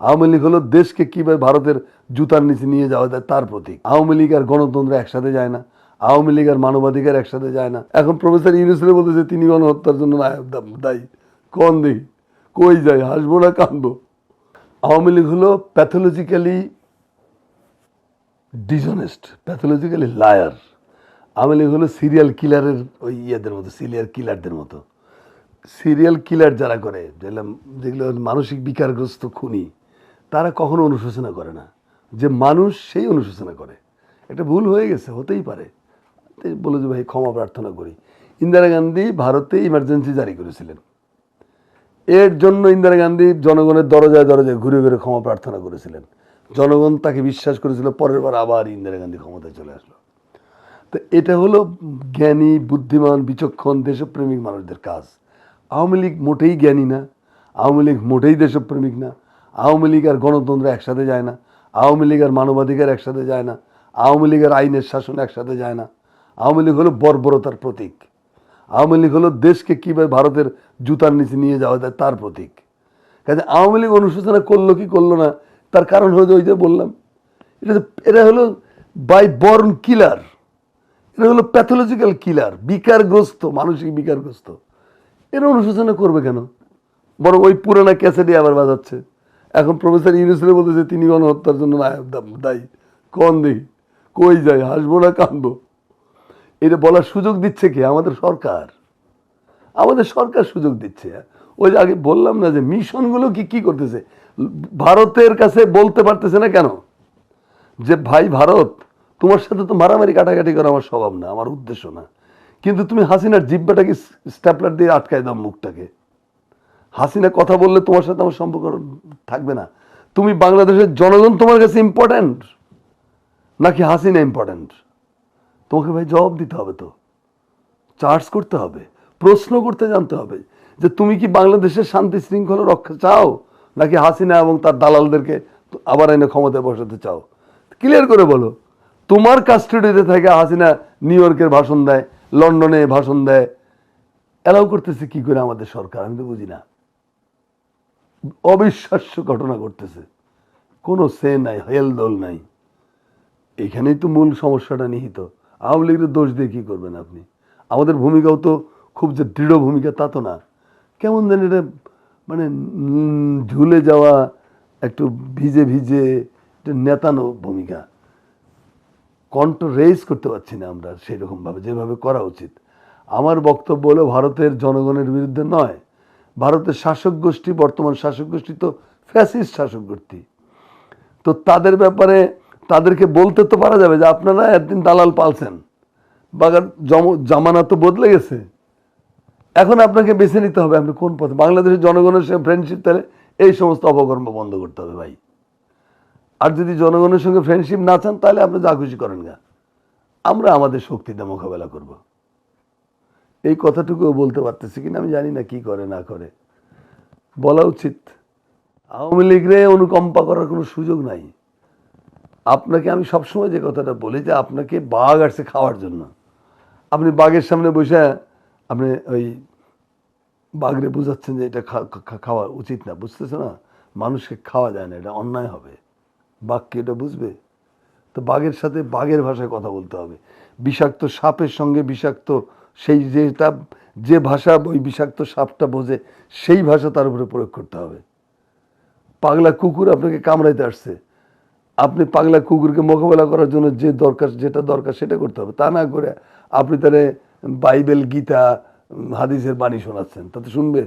আওয়ামী লীগ হলো দেশকে কিভাবে ভারতের জুতার নিচে নিয়ে যাওয়া যায় তার প্রতীক। আওয়ামী লীগ আর গণতন্ত্র একসাথে যায় না, আওয়ামী লীগ আর মানবাধিকার একসাথে যায় না। এখন প্রফেসর ইউনূস বলতেছে তিনি গণহত্যার জন্য দায়ী। কোন দেখি কই যায়, হাসবো না কাঁদবো? আওয়ামী লীগ হলো pathologically dishonest, pathologically liar. Awami League হলো সিরিয়াল কিলারের ওই ইয়েদের মতো, সিরিয়াল কিলারদের মতো। সিরিয়াল কিলার যারা করে, যেগুলো মানসিক বিকারগ্রস্ত খুনি, তারা কখনো অনুশোচনা করে না। যে মানুষ সেই অনুশোচনা করে। একটা ভুল হয়ে গেছে, হতেই পারে, বলে যে ভাই ক্ষমা প্রার্থনা করি। ইন্দিরা গান্ধী ভারতে ইমার্জেন্সি জারি করেছিলেন, এর জন্য ইন্দিরা গান্ধী জনগণের দরজায় দরজায় ঘুরে ঘুরে ক্ষমা প্রার্থনা করেছিলেন। জনগণ তাকে বিশ্বাস করেছিল, পরের বার আবার ইন্দিরা গান্ধী ক্ষমতায় চলে আসলো। তো এটা হলো জ্ঞানী, বুদ্ধিমান, বিচক্ষণ, দেশপ্রেমিক মানুষদের কাজ। আওয়ামী লীগ মোটেই জ্ঞানী না, আওয়ামী লীগ মোটেই দেশপ্রেমিক না, আওয়ামী লীগ আর গণতন্ত্র একসাথে যায় না, আওয়ামী লীগ আর মানবাধিকার একসাথে যায় না, আওয়ামী লীগ আর আইনের শাসন একসাথে যায় না। আওয়ামী লীগ হলো বর্বরতার প্রতীক। আওয়ামী লীগ হলো দেশকে কীভাবে ভারতের জুতার নিচে নিয়ে যাওয়া যায় তার প্রতীক। কাজে আওয়ামী লীগ অনুশোচনা করলো কি করলো না, তার কারণ হলো ওই যে বললাম, এটা হলো বাই বর্ন কিলার, এটা হলো প্যাথোলজিক্যাল কিলার, বিকারগ্রস্ত, মানসিক বিকারগ্রস্ত। এর অনুশোচনা করবে কেন? বরং ওই পুরানা ক্যাসেটে আবার বাজাচ্ছে। এখন প্রফেসর ইউনূস বলতেছে তিনি গণহত্যার জন্য দায়ী। কোন দেখি কই যায়, হাসবো না কাঁদবো? এটা বলার সুযোগ দিচ্ছে কে? আমাদের সরকার। আমাদের সরকার সুযোগ দিচ্ছে। ওই যে আগে বললাম না যে মিশনগুলো কি করতেছে, ভারতের কাছে বলতে পারতেছে না কেন যে ভাই ভারত, তোমার সাথে তো মারামারি কাটাকাটি করা আমার স্বভাব না, আমার উদ্দেশ্য না, কিন্তু তুমি হাসিনার জিব্বাটাকে স্ট্যাপলার দিয়ে আটকায় দাও মুখটাকে। হাসিনা কথা বললে তোমার সাথে আমার সম্পর্ক থাকবে না। তুমি বাংলাদেশের জনগণ তোমার কাছে ইম্পর্ট্যান্ট নাকি হাসিনা ইম্পর্ট্যান্ট? তোমাকে ভাই জবাব দিতে হবে, তো চার্জ করতে হবে, প্রশ্ন করতে জানতে হবে যে তুমি কি বাংলাদেশের শান্তি শৃঙ্খলা রক্ষা চাও নাকি হাসিনা এবং তার দালালদেরকে আবার এনে ক্ষমতায় বসাতে চাও? ক্লিয়ার করে বলো। তোমার কাস্টডিতে থেকে হাসিনা নিউ ইয়র্কের ভাষণ দেয়, লন্ডনে ভাষণ দেয়, অ্যালাউ করতেছে কি করে আমাদের সরকার? আমি তো বুঝি না। অবিশ্বাস্য ঘটনা ঘটতেছে, কোনো সে নাই, হেলদোল নাই। এইখানেই তো মূল সমস্যাটা নিহিত। আওয়ামী লীগের দোষ দিয়ে কী করবেন আপনি? আমাদের ভূমিকাও তো খুব যে দৃঢ় ভূমিকা তা তো না। কেমন যেন এটা মানে ঝুলে যাওয়া, একটু ভিজে ভিজে নেতানো ভূমিকা। কণ্ঠ রেজ করতে পারছি না আমরা সেই রকমভাবে, যেভাবে করা উচিত। আমার বক্তব্য হলো ভারতের জনগণের বিরুদ্ধে নয়। ভারতের শাসক গোষ্ঠী, বর্তমান শাসক গোষ্ঠী তো ফ্যাসিস্ট শাসক গোষ্ঠী। তো তাদের ব্যাপারে তাদেরকে বলতে তো পারা যাবে যে আপনারা একদিন দালাল পালছেন, বাগার জামানা তো বদলে গেছে, এখন আপনাকে বেছে নিতে হবে আপনি কোন পথে। বাংলাদেশের জনগণের সঙ্গে ফ্রেন্ডশিপ, তাহলে এই সমস্ত অপকর্ম বন্ধ করতে হবে ভাই। আর যদি জনগণের সঙ্গে ফ্রেন্ডশিপ না চান তাহলে আপনি যা খুশি করেন গা, আমরা আমাদের শক্তিতে মোকাবেলা করব। এই কথাটুকুও বলতে পারতেছি কিনা আমি জানি না, কি করে না করে। বলা উচিত। আওয়ামী লীগরে অনুকম্পা করার কোনো সুযোগ নাই। আপনাকে আমি সবসময় যে কথাটা বলি যে আপনাকে বাঘ আসছে খাওয়ার জন্য, আপনি বাঘের সামনে বসে আপনি ওই বাঘরে বুঝাচ্ছেন যে এটা খাওয়া উচিত না, বুঝতেছে না, মানুষকে খাওয়া যায় না, এটা অন্যায় হবে। বাঘ কি এটা বুঝবে? তো বাঘের সাথে বাঘের ভাষায় কথা বলতে হবে। বিষাক্ত সাপের সঙ্গে বিষাক্ত সেই যেটা, যে ভাষা ওই বিষাক্ত সাপটা বোঝে সেই ভাষা তার উপরে প্রয়োগ করতে হবে। পাগলা কুকুর আপনাকে কামড়াইতে আসছে, আপনি পাগলা কুকুরকে মোকাবেলা করার জন্য যে দরকার, যেটা দরকার সেটা করতে হবে। তা না করে আপনি তাহলে বাইবেল, গীতা, হাদিসের বাণী শোনাচ্ছেন, তাতে শুনবে?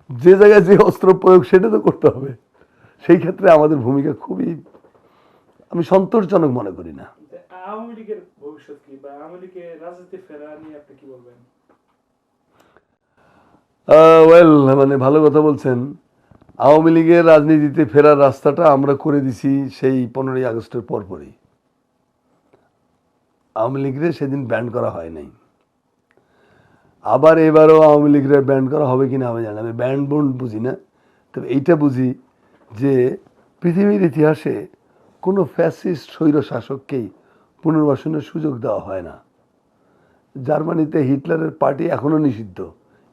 যে জায়গায় যে অস্ত্র প্রয়োগ সেটা তো করতে হবে। সেই ক্ষেত্রে আমাদের ভূমিকা খুবই আমি সন্তোষজনক মনে করি না। আওয়ামী লীগের ভবিষ্যৎ কি, বা আওয়ামী লীগের রাজনীতি ফেরা নিয়ে আপনি কি বলবেন? ওয়েল, মানে ভালো কথা বলছেন। আওয়ামী লীগের রাজনীতিতে ফেরার রাস্তাটা আমরা করে দিছি সেই 15ই আগস্টের পরপরই। আওয়ামী লীগের সেদিন ব্যান্ড করা হয় নাই। আবার এবারও আওয়ামী লীগের ব্যান্ড করা হবে কিনা আমি জানি না। আমি ব্যান্ড বন্ড বুঝি না, তবে এইটা বুঝি যে পৃথিবীর ইতিহাসে কোনো ফ্যাসিস্ট স্বৈর শাসককেই পুনর্বাসনের সুযোগ দেওয়া হয় না। জার্মানিতে হিটলারের পার্টি এখনও নিষিদ্ধ,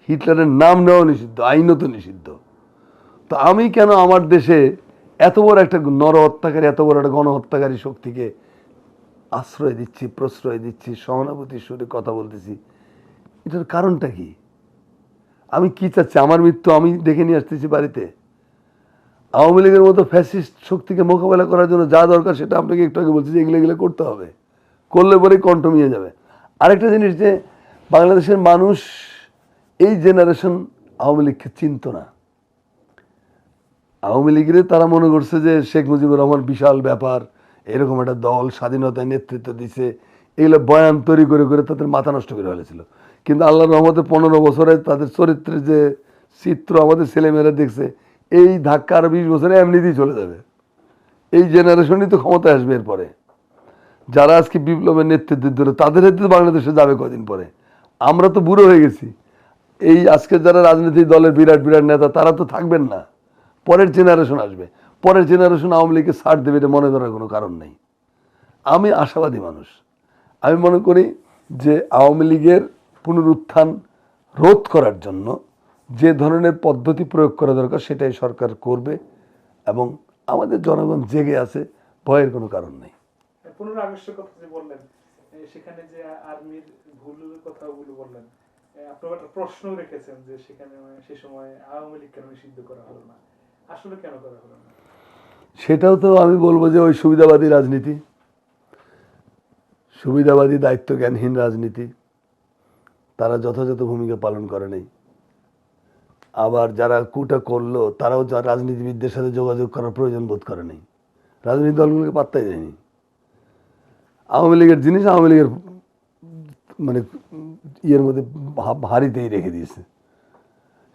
হিটলারের নাম নেওয়া নিষিদ্ধ, আইনত নিষিদ্ধ। তো আমি কেন আমার দেশে এত বড় একটা নরহত্যাকারী, এত বড় একটা গণহত্যাকারী শক্তিকে আশ্রয় দিচ্ছি, প্রশ্রয় দিচ্ছি, সহানুভূতির সুরে কথা বলতেছি? এটার কারণটা কি? আমি কি চাচ্ছি? আমার মৃত্যু আমি ডেকে নিয়ে আসতেছি বাড়িতে? আওয়ামী লীগের মতো ফ্যাসিস্ট শক্তিকে মোকাবেলা করার জন্য যা দরকার সেটা আপনাকে একটু আগে বলছি যে এগুলো এগুলো করতে হবে, করলে পরেই কণ্ঠ মিয়ে যাবে। আরেকটা জিনিস যে বাংলাদেশের মানুষ এই জেনারেশন আওয়ামী লীগকে চিনত না। আওয়ামী লীগের তারা মনে করছে যে শেখ মুজিবুর রহমান বিশাল ব্যাপার, এরকম একটা দল স্বাধীনতায় নেতৃত্ব দিছে, এগুলো বয়ান তৈরি করে করে তাদের মাথা নষ্ট করে ফেলেছিল। কিন্তু আল্লাহর রহমতে 15 বছরে তাদের চরিত্রের যে চিত্র আমাদের ছেলেমেয়েরা দেখছে, এই ধাক্কা আর 20 বছরে এমনিতেই চলে যাবে। এই জেনারেশনই তো ক্ষমতায় আসবে এরপরে। যারা আজকে বিপ্লবের নেতৃত্ব দিল তাদের হাতে বাংলাদেশে যাবে কদিন পরে। আমরা তো বুড়ো হয়ে গেছি। এই আজকে যারা রাজনৈতিক দলের বিরাট বিরাট নেতা তারা তো থাকবেন না, পরের জেনারেশন আসবে। পরের জেনারেশন আওয়ামী লীগকে ছাড় দেবে এটা মনে করার কোনো কারণ নেই। আমি আশাবাদী মানুষ। আমি মনে করি যে আওয়ামী লীগের পুনরুত্থান রোধ করার জন্য যে ধরনের পদ্ধতি প্রয়োগ করা দরকার সেটাই সরকার করবে, এবং আমাদের জনগণ জেগে আছে, ভয়ের কোনো কারণ নেই। 15 আগস্টের কথা যে বললেন, সেখানে যে আর্মির ভুলের কথাগুলো বললেন, আপনারা একটা প্রশ্ন রেখেছেন যে সেখানে সে সময় আওয়ামী লীগ কেন নিষিদ্ধ করা হলো না, আসলে কেন করা হলো না? সেটাও তো আমি বলবো যে ওই সুবিধাবাদী রাজনীতি, সুবিধাবাদী দায়িত্ব জ্ঞানহীন রাজনীতি, তারা যথাযথ ভূমিকা পালন করে নাই। আবার যারা কুটা করলো তারাও যা রাজনীতিবিদদের সাথে যোগাযোগ করার প্রয়োজন বোধ করে নাই, রাজনৈতিক দলগুলোকে পাত্তাই দেয়নি। আওয়ামী লীগের জিনিস আওয়ামী লীগের মানে ইয়ের মধ্যে হারিতেই রেখে দিয়েছে।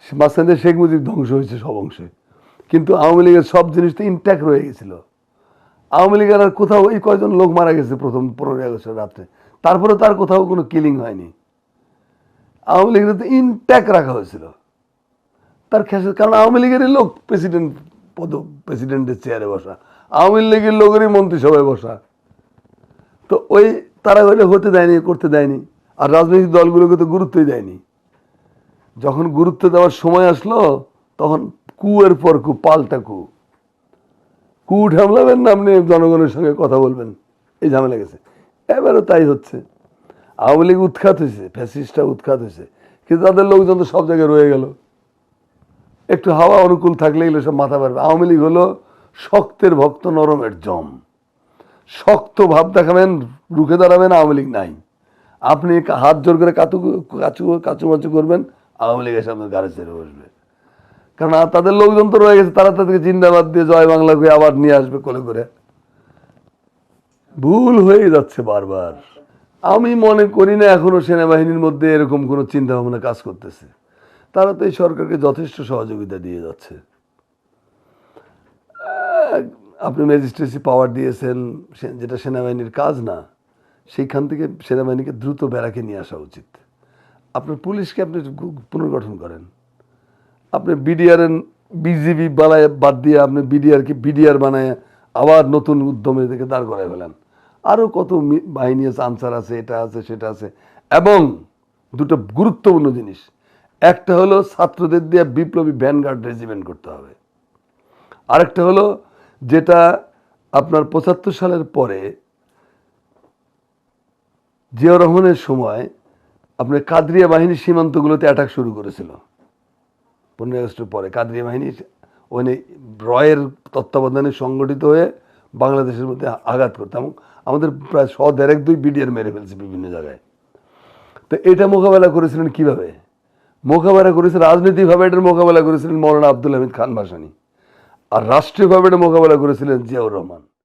মাঝখানে শেখ মুজিব ধ্বংস হয়েছে সব অংশে, কিন্তু আওয়ামী লীগের সব জিনিস তো ইনট্যাক্ট রয়ে গেছিল। আওয়ামী লীগের আর কোথাও এই কয়জন লোক মারা গেছে প্রথম 15 আগস্টের রাত্রে, তারপরে তার কোথাও কোনো কিলিং হয়নি। আওয়ামী লীগের তো ইনট্যাক্ট রাখা হয়েছিল তার খেসে, কারণ আওয়ামী লীগেরই লোক প্রেসিডেন্টের চেয়ারে বসা, আওয়ামী লীগের লোকেরই মন্ত্রিসভায় বসা। তো ওই তারা হতে দেয়নি, করতে দেয়নি। আর রাজনৈতিক দলগুলোকে তো গুরুত্বই দেয়নি। যখন গুরুত্ব দেওয়ার সময় আসলো তখন কুয়ের পর কু, পাল্টা কু ঝামলাবেন না, আপনি জনগণের সঙ্গে কথা বলবেন, এই ঝামেলা গেছে। এবারও তাই হচ্ছে। আওয়ামী লীগ উৎখাত হয়েছে, ফ্যাসিস্টটা উৎখাত হয়েছে, কিন্তু তাদের লোকজন তো সব জায়গায় রয়ে গেল। একটু হাওয়া অনুকূল থাকলে এগুলো সব মাথা পারবে। আওয়ামী লীগ হলো শক্তের ভক্ত, নরমের জম। শক্ত ভাব দেখাবেন, রুখে দাঁড়াবেন, আওয়ামী লীগ নাই। আপনি হাত জোর করে কাচুমাচু করবেন, আওয়ামী লীগের সামনে গাড়ি ছেড়ে বসবে। কারণ তাদের লোকজন তো রয়ে গেছে, তারা তাদেরকে জিন্দাবাদ দিয়ে জয় বাংলাকে আবার নিয়ে আসবে কোলে করে। ভুল হয়ে যাচ্ছে বারবার। আমি মনে করি না এখনো সেনাবাহিনীর মধ্যে এরকম কোনো চিন্তা ভাবনা কাজ করতেছে। তারা তো এই সরকারকে যথেষ্ট সহযোগিতা দিয়ে যাচ্ছে। আপনি ম্যাজিস্ট্রেসি পাওয়ার দিয়েছেন, যেটা সেনাবাহিনীর কাজ না, সেইখান থেকে সেনাবাহিনীকে দ্রুত ব্যারাকে নিয়ে আসা উচিত। আপনার পুলিশকে আপনি পুনর্গঠন করেন। আপনি বিডিআর বিজিবি বানায় বাদ দিয়ে আপনি বিডিআরকে বিডিআর বানায় আবার নতুন উদ্যমে থেকে দাঁড় করায় ফেলেন। আরও কত বাহিনী আছে, আনসার আছে, এটা আছে, সেটা আছে। এবং দুটো গুরুত্বপূর্ণ জিনিস, একটা হলো ছাত্রদের দিয়ে বিপ্লবী ভ্যানগার্ড রেজিমেন্ট করতে হবে। আরেকটা হলো যেটা আপনার 75 সালের পরে জিয়াউর রহমানের সময় আপনার কাদরিয়া বাহিনী সীমান্তগুলোতে অ্যাটাক শুরু করেছিল। 15 আগস্টের পরে কাদরিয়া বাহিনী ওখানে রয়ের তত্ত্বাবধানে সংগঠিত হয়ে বাংলাদেশের মধ্যে আঘাত করতাম। আমাদের প্রায় 100-102 বিডিআর মেরে ফেলছে বিভিন্ন জায়গায়। তো এটা মোকাবেলা করেছিলেন কিভাবে? মোকাবেলা করেছে রাজনৈতিকভাবে, এটার মোকাবেলা করেছিলেন মৌলানা আব্দুল হামিদ খান ভাসানী, আর রাষ্ট্রীয়ভাবে এটা মোকাবেলা করেছিলেন জিয়াউর রহমান।